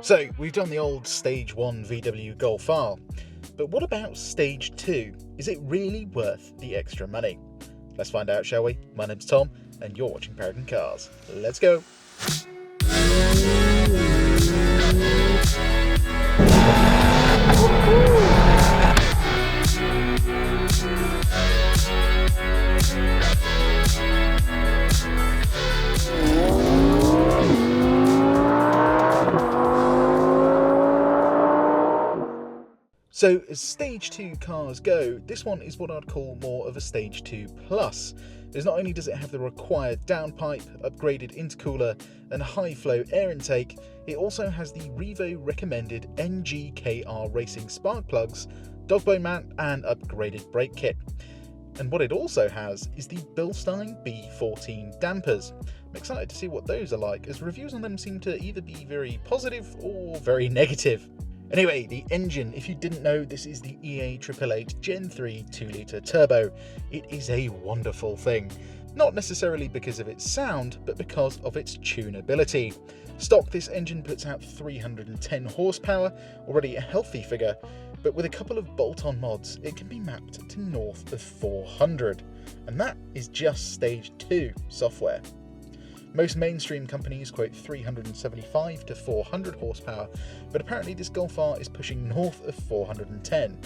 So, we've done the old Stage 1 VW Golf R, but what about Stage 2? Is it really worth the extra money? Let's find out, shall we? My name's Tom, and you're watching Paragon Cars. Let's go! So as Stage 2 cars go, this one is what I'd call more of a Stage 2 Plus, as not only does it have the required downpipe, upgraded intercooler and high flow air intake, it also has the Revo recommended NGKR racing spark plugs, dogbone mount and upgraded brake kit. And what it also has is the Bilstein B14 dampers. I'm excited to see what those are like, as reviews on them seem to either be very positive or very negative. Anyway, the engine, if you didn't know, this is the EA 888 Gen 3 2-litre turbo. It is a wonderful thing. Not necessarily because of its sound, but because of its tunability. Stock, this engine puts out 310 horsepower, already a healthy figure, but with a couple of bolt-on mods, it can be mapped to north of 400. And that is just Stage 2 software. Most mainstream companies quote 375 to 400 horsepower, but apparently this Golf R is pushing north of 410.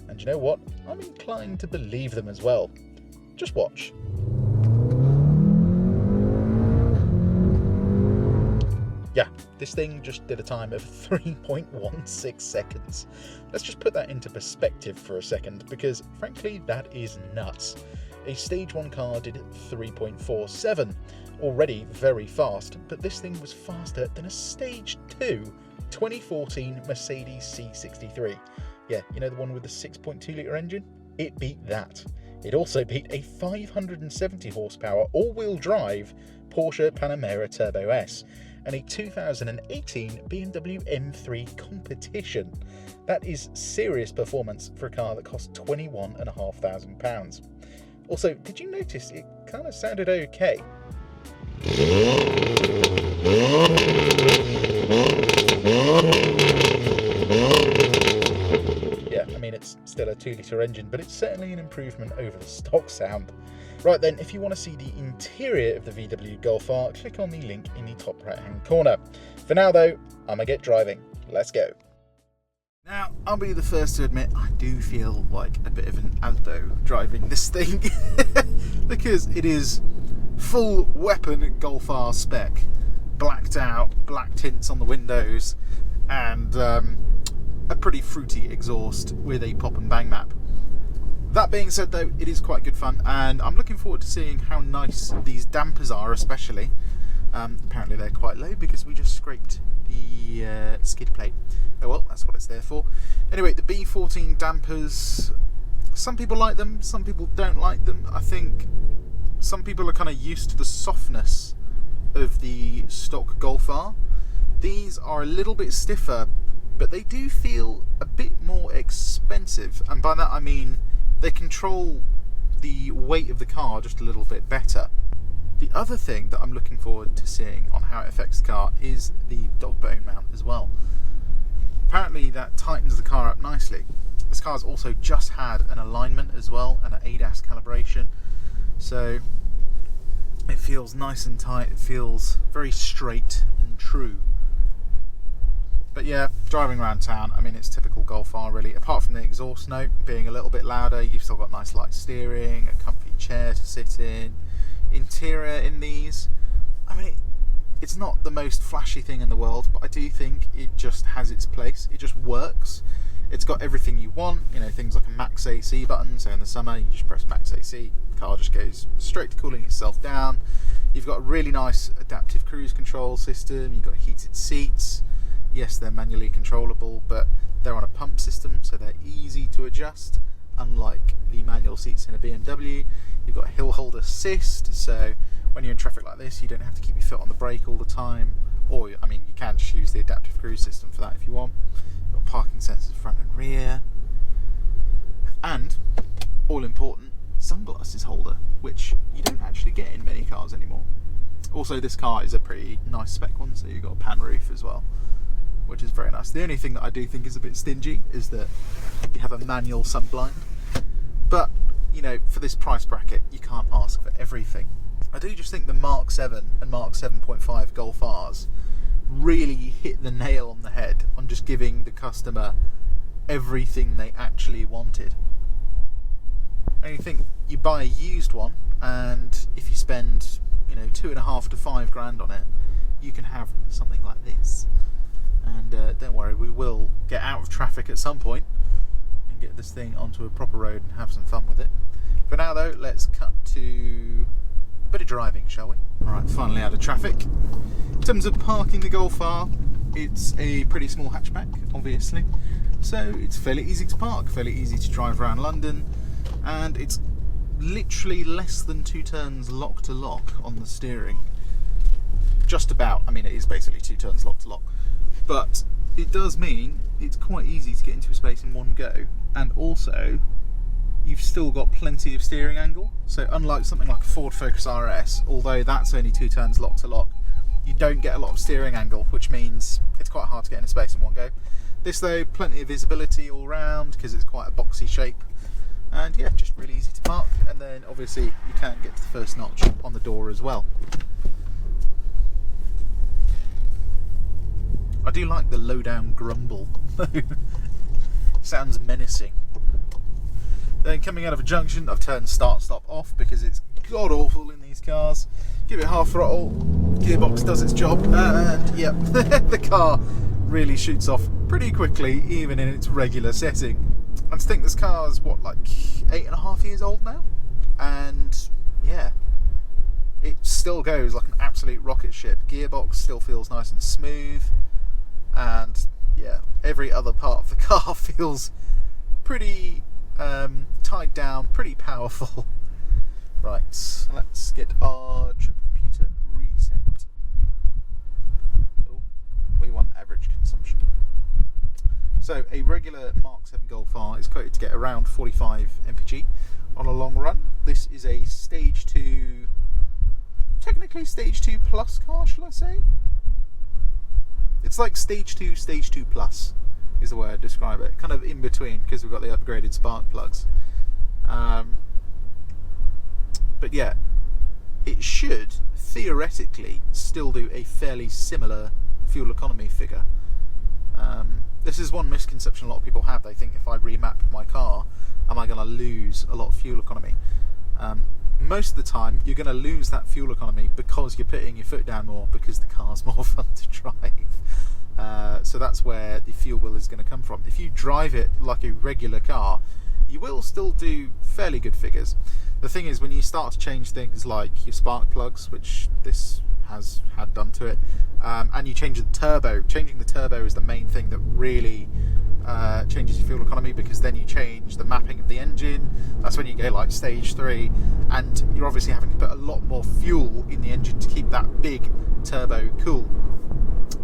And you know what? I'm inclined to believe them as well. Just watch. Yeah, this thing just did a time of 3.16 seconds. Let's just put that into perspective for a second, because frankly, that is nuts. A Stage 1 car did 3.47, already very fast, but this thing was faster than a Stage 2 2014 Mercedes C63. Yeah, you know, the one with the 6.2 litre engine? It beat that. It also beat a 570 horsepower all-wheel drive Porsche Panamera Turbo S and a 2018 BMW M3 Competition. That is serious performance for a car that cost £21,500. Also, did you notice it kind of sounded okay? Yeah, I mean, it's still a 2-litre engine, but it's certainly an improvement over the stock sound. Right then, if you want to see the interior of the VW Golf R, click on the link in the top right-hand corner. For now though, I'm gonna get driving. Let's go. Now, I'll be the first to admit, I do feel like a bit of an alto driving this thing, because it is full weapon Golf R spec, blacked out, black tints on the windows, and a pretty fruity exhaust with a pop and bang map. That being said though, it is quite good fun, and I'm looking forward to seeing how nice these dampers are especially. Apparently they're quite low because we just scraped the skid plate. Oh well, that's what it's there for. Anyway, the B14 dampers, some people like them, some people don't like them. I think some people are kind of used to the softness of the stock Golf R. These are a little bit stiffer, but they do feel a bit more expensive, and by that I mean they control the weight of the car just a little bit better. The other thing that I'm looking forward to seeing on how it affects the car is the dogbone mount as well. Apparently that tightens the car up nicely. This car's also just had an alignment as well and an ADAS calibration, so it feels nice and tight, it feels very straight and true. But yeah, driving around town, I mean, it's typical Golf R really. Apart from the exhaust note being a little bit louder, you've still got nice light steering, a comfy chair to sit in. Interior in these, I mean, it's not the most flashy thing in the world, but I do think it just has its place. It just works. It's got everything you want, you know, things like a max AC button, so in the summer you just press max AC, the car just goes straight to cooling itself down. You've got a really nice adaptive cruise control system, you've got heated seats. Yes, they're manually controllable, but they're on a pump system, so they're easy to adjust, unlike the manual seats in a BMW. You've got hill hold assist, so when you're in traffic like this, you don't have to keep your foot on the brake all the time. Or, I mean, you can just use the adaptive cruise system for that if you want. You've got parking sensors front and rear. And, all important, sunglasses holder, which you don't actually get in many cars anymore. Also, this car is a pretty nice spec one, so you've got a pan roof as well. which is very nice. The only thing that I do think is a bit stingy is that you have a manual sunblind. But, you know, for this price bracket, you can't ask for everything. I do just think the Mark 7 and Mark 7.5 Golf Rs really hit the nail on the head on just giving the customer everything they actually wanted. And you think you buy a used one, and if you spend, you know, $2,500 to $5,000 on it, you can have something like this. And don't worry, we will get out of traffic at some point and get this thing onto a proper road and have some fun with it. For now though, let's cut to a bit of driving, shall we? Alright, finally out of traffic. In terms of parking the Golf R, it's a pretty small hatchback, obviously. So it's fairly easy to park, fairly easy to drive around London, and it's literally less than 2 turns lock to lock on the steering. Just about. I mean, it is basically 2 turns lock to lock. But it does mean it's quite easy to get into a space in one go, and also you've still got plenty of steering angle. So unlike something like a Ford Focus RS, although that's only 2 turns lock to lock, you don't get a lot of steering angle, which means it's quite hard to get in a space in one go. This though, plenty of visibility all round because it's quite a boxy shape, and yeah, just really easy to park. And then obviously you can get to the first notch on the door as well. I do like the low down grumble. Sounds menacing. Then coming out of a junction, I've turned start stop off because it's god awful in these cars. Give it half throttle, gearbox does its job, and yep, the car really shoots off pretty quickly, even in its regular setting. I think this car's what, like 8.5 years old now, and yeah, it still goes like an absolute rocket ship. Gearbox still feels nice and smooth, and yeah, every other part of the car feels pretty tied down, pretty powerful. Right, let's get our trip computer reset. Oh, we want average consumption. So a regular Mark 7 Golf R is quoted to get around 45 mpg on a long run. This is a stage 2, technically stage 2 plus car, shall I say? It's like stage 2 plus is the way I'd describe it. Kind of in between, because we've got the upgraded spark plugs. But yeah, it should theoretically still do a fairly similar fuel economy figure. This is one misconception a lot of people have. They think if I remap my car, am I going to lose a lot of fuel economy? Most of the time, you're going to lose that fuel economy because you're putting your foot down more, because the car's more fun to drive. So that's where the fuel bill is going to come from. If you drive it like a regular car, you will still do fairly good figures. The thing is, when you start to change things like your spark plugs, which this has had done to it, and you change the turbo, changing the turbo is the main thing that really changes your fuel economy, because then you change the mapping of the engine. That's when you go like stage 3, and you're obviously having to put a lot more fuel in the engine to keep that big turbo cool.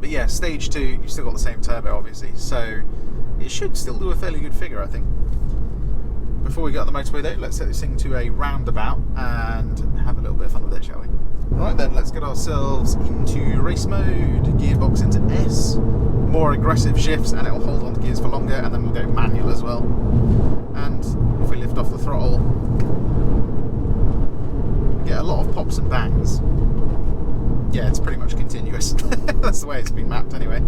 But yeah, stage 2, you've still got the same turbo obviously, so it should still do a fairly good figure, I think. Before we get on the motorway though, let's set this thing to a roundabout and have a little bit of fun with it, shall we? Right then, let's get ourselves into race mode, gearbox into S, more aggressive shifts, and it'll hold on to gears for longer, and then we'll go manual as well. And if we lift off the throttle, we get a lot of pops and bangs. Yeah, it's pretty much continuous. That's the way it's been mapped anyway.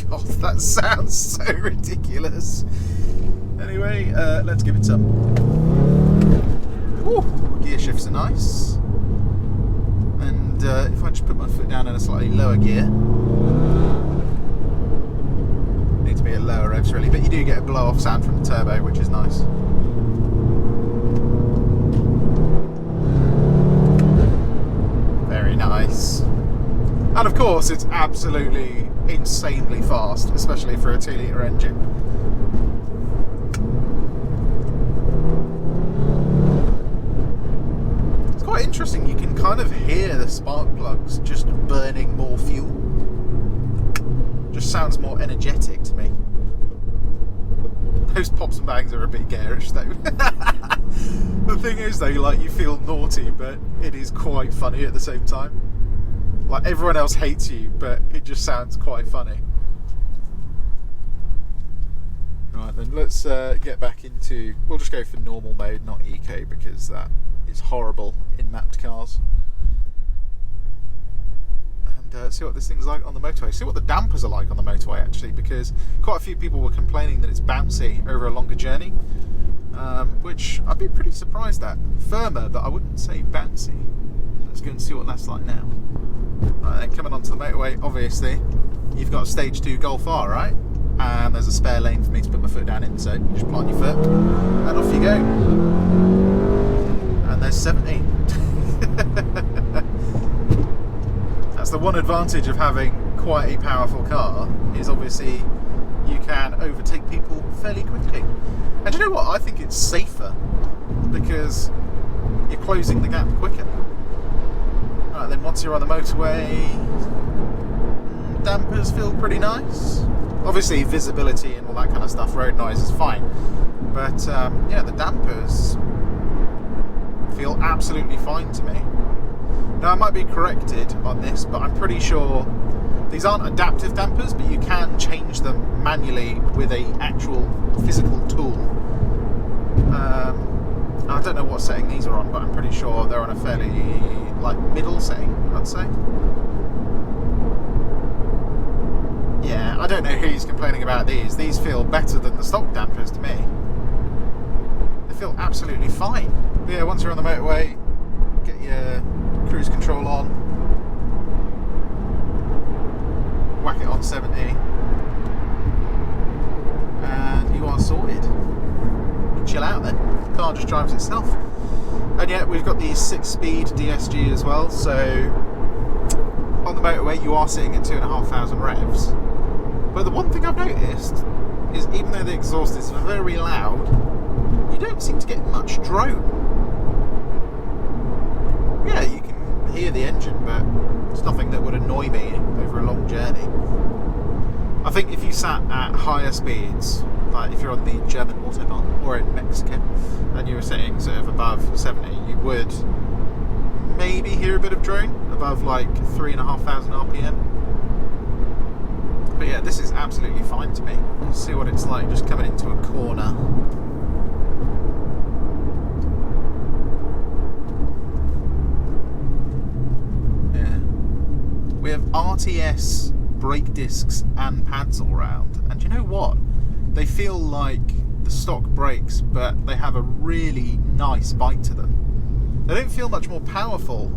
God, that sounds so ridiculous. Anyway, let's give it some. Woo, gear shifts are nice. And if I just put my foot down in a slightly lower gear, need to be at lower revs really, but you do get a blow off sound from the turbo, which is nice. Very nice. And of course, it's absolutely insanely fast, especially for a 2-litre engine. It's quite interesting, you can kind of hear the spark plugs just burning more fuel. Just sounds more energetic to me. Those pops and bangs are a bit garish though. The thing is though, like, you feel naughty, but it is quite funny at the same time. Like, everyone else hates you, but it just sounds quite funny. Right, then let's get back into... We'll just go for normal mode, not eco, because that is horrible in mapped cars. And see what this thing's like on the motorway. See what the dampers are like on the motorway, actually, because quite a few people were complaining that it's bouncy over a longer journey, which I'd be pretty surprised at. Firmer, but I wouldn't say bouncy. Let's go and see what that's like now. Right, then coming onto the motorway, obviously, you've got a stage 2 Golf R, right? And there's a spare lane for me to put my foot down in, so just plant your foot, and off you go. And there's 70. That's the one advantage of having quite a powerful car, is obviously you can overtake people fairly quickly. And you know what? I think it's safer because you're closing the gap quicker. Right, then once you're on the motorway, dampers feel pretty nice. Obviously visibility and all that kind of stuff, road noise is fine. But yeah, the dampers feel absolutely fine to me. Now, I might be corrected on this, but I'm pretty sure these aren't adaptive dampers, but you can change them manually with a actual physical tool. I don't know what setting these are on, but I'm pretty sure they're on a fairly middle setting, I'd say. Yeah, I don't know who's complaining about these. These feel better than the stock dampers to me. They feel absolutely fine. But yeah, once you're on the motorway, get your cruise control on, whack it on 70, and you are sorted. Chill out then. The car just drives itself. And yeah, we've got the 6-speed DSG as well, so on the motorway you are sitting at 2,500 revs. But the one thing I've noticed is, even though the exhaust is very loud, you don't seem to get much drone. Yeah, you can hear the engine, but it's nothing that would annoy me over a long journey. I think if you sat at higher speeds, like if you're on the German Autobahn or in Mexico, and you were sitting sort of above 70, you would maybe hear a bit of drone above like 3,500 RPM. But yeah, this is absolutely fine to me. Let's see what it's like just coming into a corner. Yeah. We have RTS brake discs and pads all round. And you know what? They feel like the stock brakes, but they have a really nice bite to them. They don't feel much more powerful,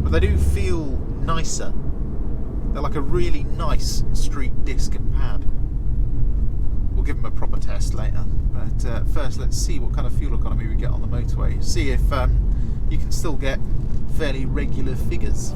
but they do feel nicer. They're like a really nice street disc and pad. We'll give them a proper test later. But first, let's see what kind of fuel economy we get on the motorway. See if you can still get fairly regular figures.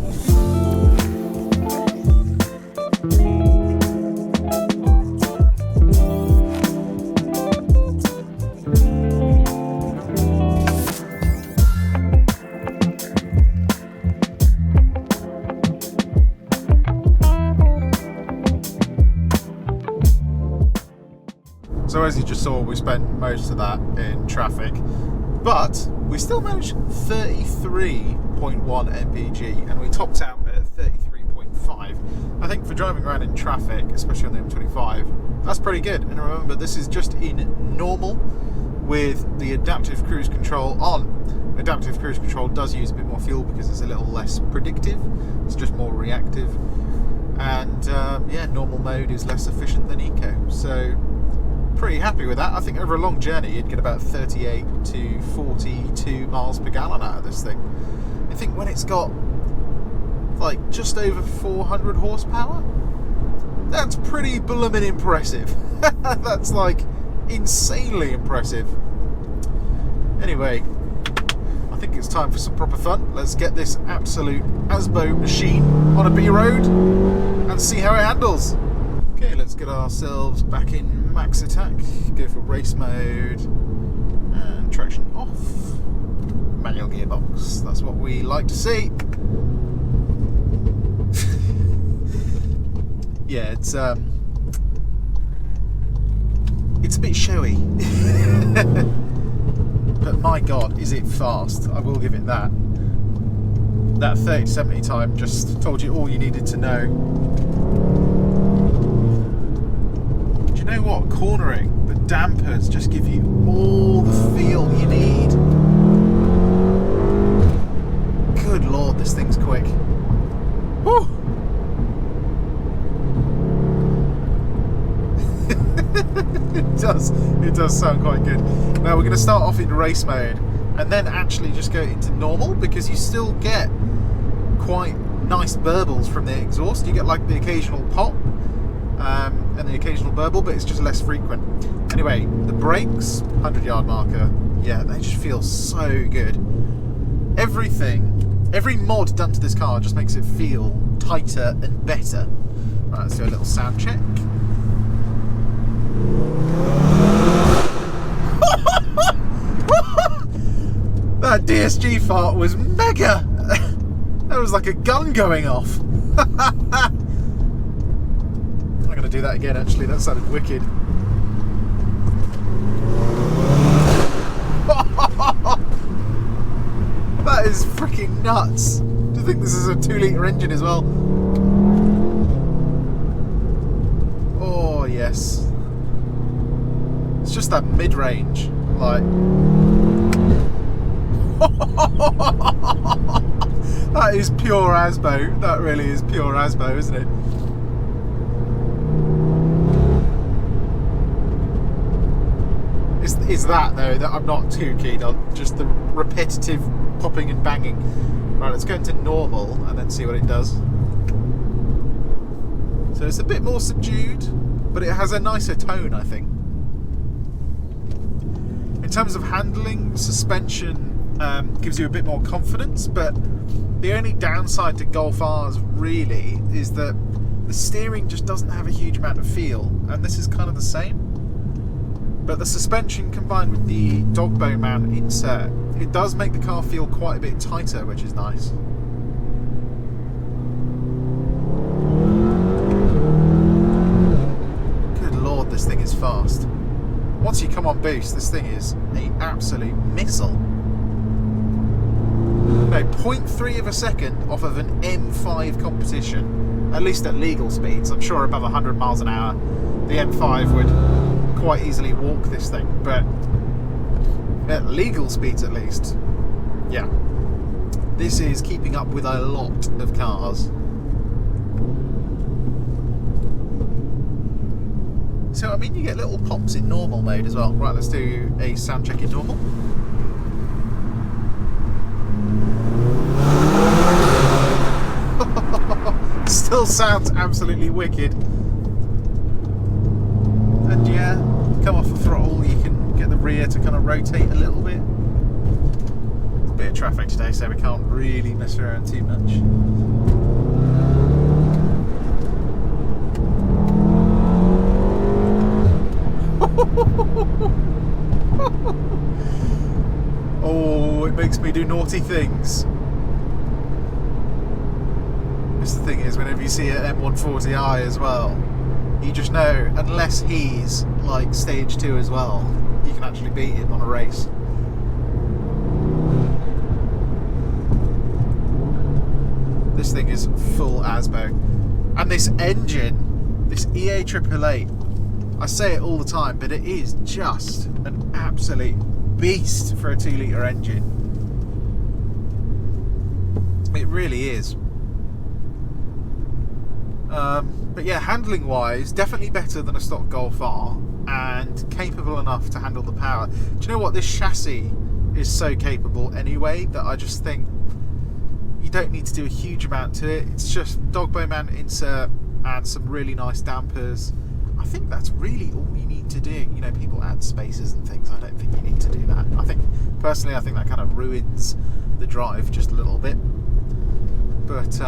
So as you just saw, we spent most of that in traffic, but we still managed 33.1 mpg, and we topped out at 33.5. I think for driving around in traffic, especially on the M25, that's pretty good. And remember, this is just in normal with the adaptive cruise control on. Adaptive cruise control does use a bit more fuel because it's a little less predictive, it's just more reactive, and yeah, normal mode is less efficient than eco. So pretty happy with that. I think over a long journey you'd get about 38 to 42 miles per gallon out of this thing. I think when it's got like just over 400 horsepower, that's pretty bloomin' impressive. That's like insanely impressive. Anyway, I think it's time for some proper fun. Let's get this absolute Asbo machine on a B road and see how it handles. Okay, let's get ourselves back in max attack, go for race mode, and traction off. Manual gearbox, that's what we like to see. Yeah, it's a bit showy. But my god, is it fast, I will give it that. that 30 to 70 time just told you all you needed to know. Do you know what? Cornering, the dampers just give you all the feel you need. Good Lord, this thing's quick. Woo! It does sound quite good. Now we're going to start off in race mode and then actually just go into normal, because you still get quite nice burbles from the exhaust. You get like the occasional pop and the occasional burble, but it's just less frequent. Anyway, the brakes, 100-yard marker, yeah, they just feel so good. Every mod done to this car just makes it feel tighter and better. Right, let's do a little sound check. That DSG fart was mega! That was like a gun going off. I'm going to do that again, actually. That sounded wicked. That is freaking nuts. Do you think this is a 2-litre engine as well? Oh, yes. It's just that mid-range, like... That is pure Asbo. That really is pure Asbo, isn't it? It's that, though, that I'm not too keen on. Just the repetitive popping and banging. Right, let's go into normal and then see what it does. So it's a bit more subdued, but it has a nicer tone, I think. In terms of handling, suspension gives you a bit more confidence, but the only downside to Golf R's really is that the steering just doesn't have a huge amount of feel, and this is kind of the same. But the suspension combined with the dog bone mount insert, it does make the car feel quite a bit tighter, which is nice. Good Lord, this thing is fast. Once you come on boost, this thing is an absolute missile. No, 0.3 of a second off of an M5 competition, at least at legal speeds. I'm sure above 100 miles an hour, the M5 would quite easily walk this thing, but at legal speeds at least, yeah. This is keeping up with a lot of cars. So, I mean, you get little pops in normal mode as well. Right, let's do a sound check in normal. Still sounds absolutely wicked. And yeah, come off the throttle, you can get the rear to kind of rotate a little bit. There's a bit of traffic today, so we can't really mess around too much. Oh, it makes me do naughty things. The thing is, whenever you see an M140i as well, you just know, unless he's like stage 2 as well, you can actually beat him on a race. This thing is full Asbo. And this engine, this EA 888, I say it all the time, but it is just an absolute beast for a 2-litre engine. It really is. But yeah, handling wise, definitely better than a stock Golf R, and capable enough to handle the power. Do you know what? This chassis is so capable anyway that I just think you don't need to do a huge amount to it. It's just dog bone mount insert and some really nice dampers. I think that's really all you need to do. You know, people add spacers and things. I don't think you need to do that. Personally, I think that kind of ruins the drive just a little bit. But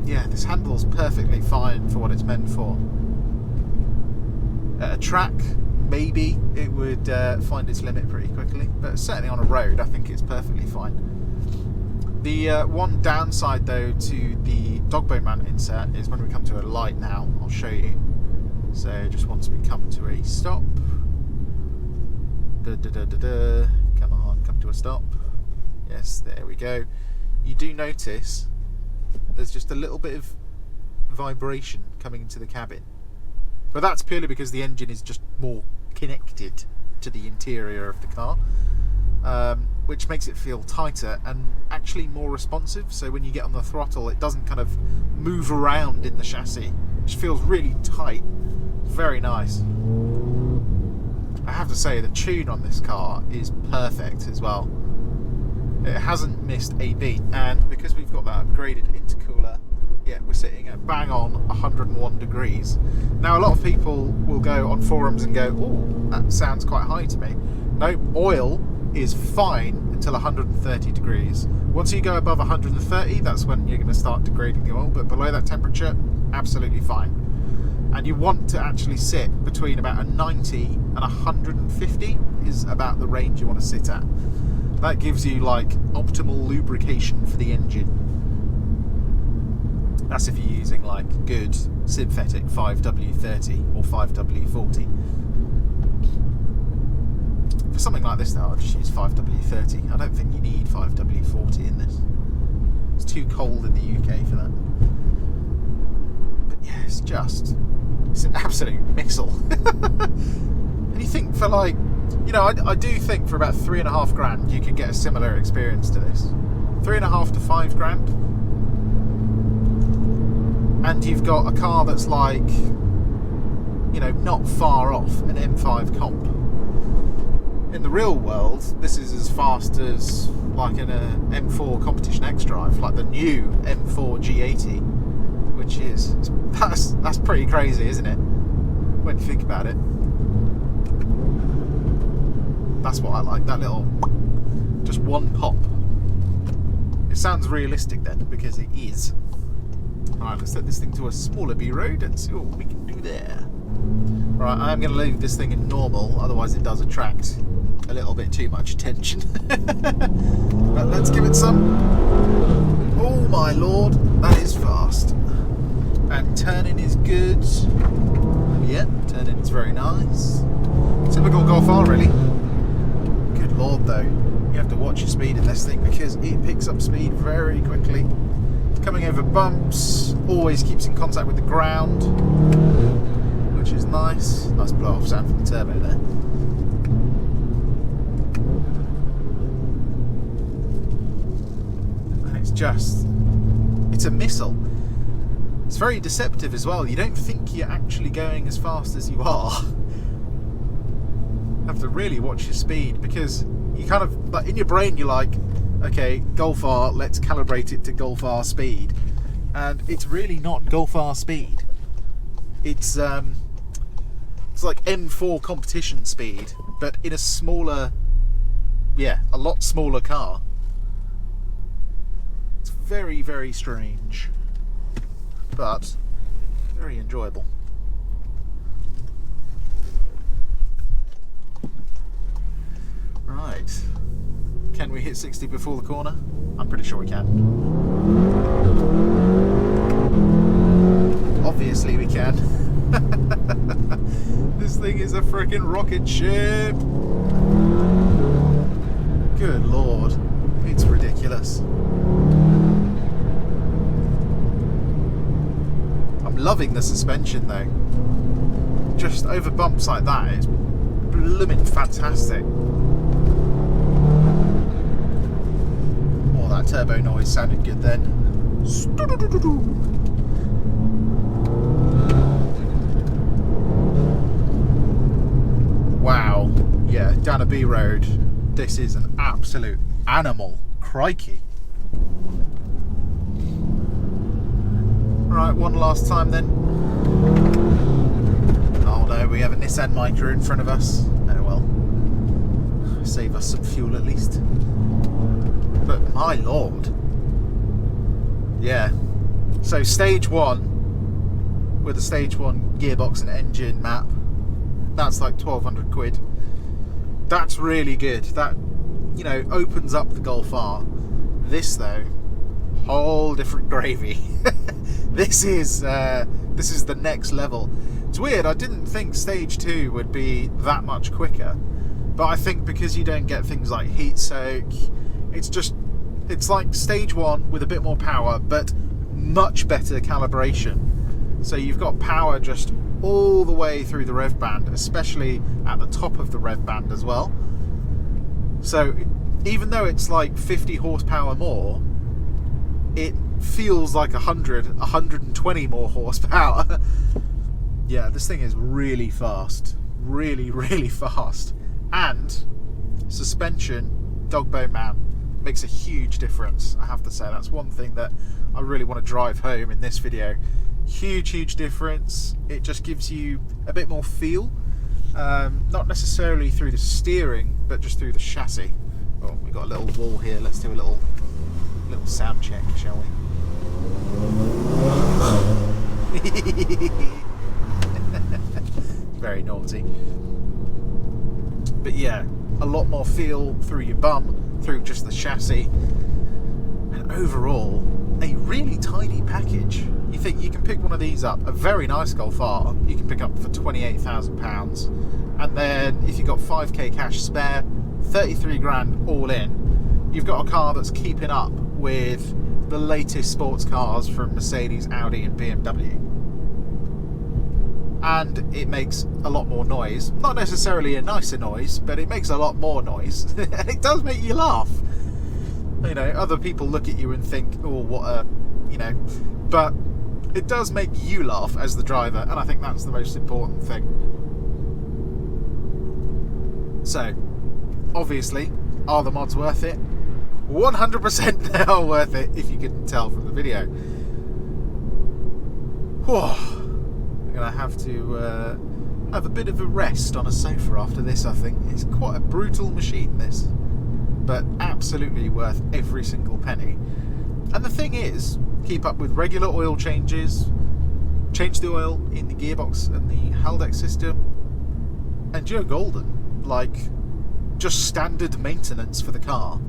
yeah, this handles perfectly fine for what it's meant for. At a track, maybe it would find its limit pretty quickly, but certainly on a road, I think it's perfectly fine. The one downside, though, to the dog bone mount insert is when we come to a light now, I'll show you. So just once we come to a stop, come on, come to a stop. Yes, there we go. you do notice there's just a little bit of vibration coming into the cabin. But that's purely because the engine is just more connected to the interior of the car, which makes it feel tighter and actually more responsive. So when you get on the throttle, it doesn't kind of move around in the chassis. It just feels really tight. Very nice. I have to say the tune on this car is perfect as well. It hasn't missed a beat, and because we've got that upgraded intercooler, yeah, we're sitting at bang on 101 degrees. Now a lot of people will go on forums and go, oh, that sounds quite high to me. No, oil is fine until 130 degrees. Once you go above 130, that's when you're going to start degrading the oil, but below that temperature, absolutely fine. And you want to actually sit between about a 90 and 150 is about the range you want to sit at. That gives you like optimal lubrication for the engine. That's if you're using like good synthetic 5W30 or 5W40. For something like this though, I'll just use 5W30. I don't think you need 5W40 in this. It's too cold in the UK for that. But yeah, it's an absolute missile. And you think for like, you know, I do think for about £3,500 you could get a similar experience to this. 3.5 to 5 grand. And you've got a car that's like, you know, not far off an M5 comp. In the real world, this is as fast as like an M4 Competition X Drive, like the new M4 G80, which is, that's pretty crazy, isn't it? When you think about it. That's what I like, that little, just one pop. It sounds realistic then, because it is. Alright, let's set this thing to a smaller B road and see what we can do there. Right, I'm going to leave this thing in normal, otherwise it does attract a little bit too much attention. But let's give it some. Oh my lord, that is fast. And turning is good. Yeah, turning is very nice. Typical Golf R, really. Good lord, though. You have to watch your speed in this thing because it picks up speed very quickly. Coming over bumps, always keeps in contact with the ground, which is nice. Nice blow-off sound from the turbo there. And it's a missile. It's very deceptive as well. You don't think you're actually going as fast as you are. You have to really watch your speed because you kind of, like, in your brain you're like, okay, Golf R, let's calibrate it to Golf R speed. And it's really not Golf R speed. It's like M4 competition speed, but in a smaller, yeah, a lot smaller car. It's very, very strange, but very enjoyable. Right. Can we hit 60 before the corner? I'm pretty sure we can. Obviously we can. This thing is a freaking rocket ship. Good lord. It's ridiculous. I'm loving the suspension though. Just over bumps like that, it's blooming fantastic. That turbo noise sounded good then. Wow, yeah, down a B road, this is an absolute animal. Crikey. Right, one last time then. Oh no, we have a Nissan Micra in front of us. Oh well. Save us some fuel at least. But my lord. Yeah. So stage 1 with a stage 1 gearbox and engine map, that's like 1,200 quid. That's really good. That, you know, opens up the Golf R. This though, whole different gravy. This is the next level. It's weird, I didn't think stage 2 would be that much quicker, but I think because you don't get things like heat soak, it's just It's like stage 1 with a bit more power, but much better calibration. So you've got power just all the way through the rev band, especially at the top of the rev band as well. So even though it's like 50 horsepower more, it feels like 120 more horsepower. Yeah, this thing is really fast. Really, really fast. And suspension, Dogboat Man, makes a huge difference, I have to say. That's one thing that I really want to drive home in this video. Huge difference. It just gives you a bit more feel, not necessarily through the steering, but just through the chassis. Oh, we've got a little wall here. Let's do a little sound check, shall we? Very naughty. But yeah, a lot more feel through your bum, through just the chassis, and overall a really tidy package. You think you can pick one of these up, a very nice Golf R, you can pick up for £28,000, and then if you've got 5k cash spare, 33 grand all in, you've got a car that's keeping up with the latest sports cars from Mercedes, Audi and BMW. And it makes a lot more noise. Not necessarily a nicer noise, but it makes a lot more noise. And it does make you laugh. You know, other people look at you and think, oh, what a, you know, but it does make you laugh as the driver, and I think that's the most important thing. So, obviously, are the mods worth it? 100% they are worth it, if you couldn't tell from the video. Whew. Gonna have to have a bit of a rest on a sofa after this. I think it's quite a brutal machine, this, but absolutely worth every single penny. And the thing is, keep up with regular oil changes, change the oil in the gearbox and the Haldex system, and you're golden. Like, just standard maintenance for the car.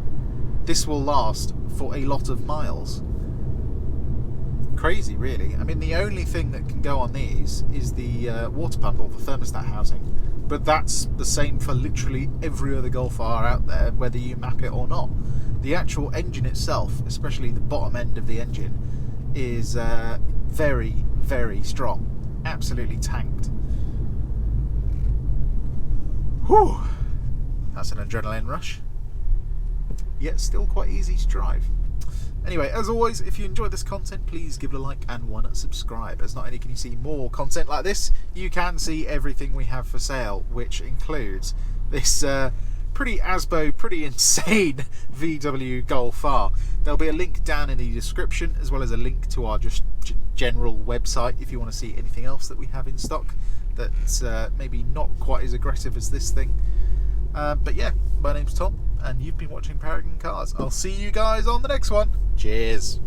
This will last for a lot of miles. Crazy, really. I mean, the only thing that can go on these is the water pump or the thermostat housing, but that's the same for literally every other Golf R out there, whether you map it or not. The actual engine itself, especially the bottom end of the engine, is very, very strong. Absolutely tanked. Whew! That's an adrenaline rush, yet still quite easy to drive. Anyway, as always, if you enjoyed this content, please give it a like and one subscribe, as not only can you see more content like this, you can see everything we have for sale, which includes this pretty ASBO, pretty insane VW Golf R. There'll be a link down in the description, as well as a link to our just general website if you want to see anything else that we have in stock that's maybe not quite as aggressive as this thing. But yeah, my name's Tom, and you've been watching Paragon Cars. I'll see you guys on the next one. Cheers.